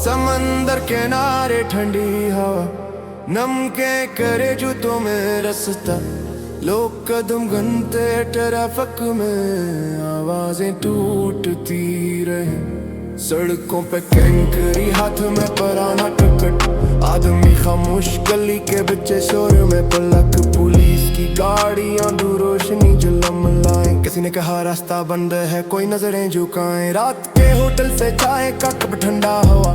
समंदर किनारे ठंडी हवा, नम के करे जूतों में रास्ता, लोग कदम गनते ट्रैफिक में, आवाजें टूटती रही सड़कों पे कैंकरी, हाथ में पुराना टिकट, आदमी खामोश गली के बच्चे शोर में पलक, पुलिस की गाड़ियां दूर रोशनी जुलम लाए, किसी ने कहा रास्ता बंद है कोई नजरें झुकाएं, रात के होटल से चाय का कप ठंडा हुआ,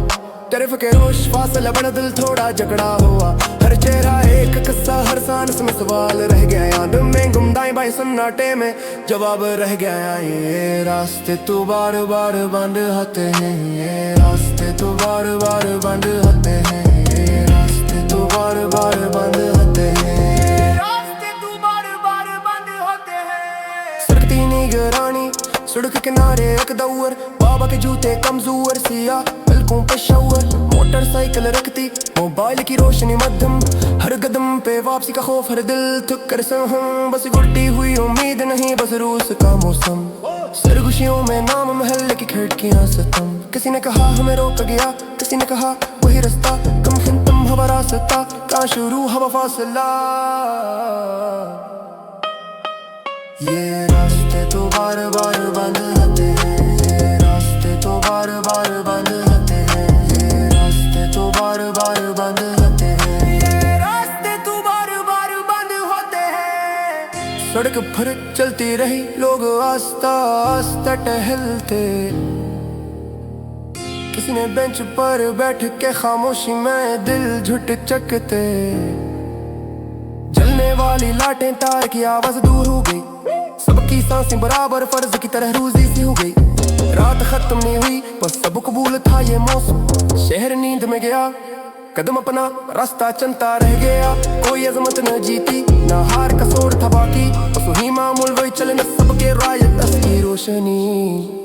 टर्फ के रोश फासला बड़ा दिल थोड़ा झगड़ा हुआ, हर चेहरा एक किस्सा, हर सांस में सवाल रह गया, याद में गुमदाई बाई सन्नाटे में जवाब रह गया, ये रास्ते तो बार बार बंद होते हैं, ये रास्ते तो बार बार बंद होते हैं, ये रास्ते तो बार बार बंद होते हैं, रास्ते तो बार बार बंद होते हैं। सरकती निगरानी सड़क किनारे एक दौर, बाबा के जूते कमजोर सिया पलकों पे शौर, मोटरसाइकिल रखती मोबाइल की रोशनी मध्यम, हर कदम पे वापसी का खौफ, हर दिल थक कर सहम, बस गुड़ती हुई उम्मीद नहीं बस रूस का मौसम, सरगुशियों में नाम महल की खिड़कियां सतम, किसी ने कहा हमें रोक गया, किसी ने कहा वही रास्ता, कम खिंतम हवा रास्ता, कहाँ शुरू हवा फासला, ये रास्ते तो बार बार बंद होते हैं, ये रास्ते तो बार बार बंद होते हैं, ये रास्ते तो बार बार बंद होते हैं, ये रास्ते तो बार बार बंद होते हैं। सड़क पर चलती रही लोग आस्ता आस्ता टहलते, किसी ने बेंच पर बैठ के खामोशी में दिल झुटचकते, जलने वाली लाटें तार की आवाज दूर हो गई, सबकी सांसें बराबर फर्ज की तरह रूजी सी हो गई, रात खत्म नहीं हुई बस सब कबूल था ये मौसम, शहर नींद में गया कदम अपना रास्ता चलता रह गया, कोई अजमत न जीती ना हार का सोर था बाकी, बस वही मामूल वही चलना सबके रायत असली रोशनी।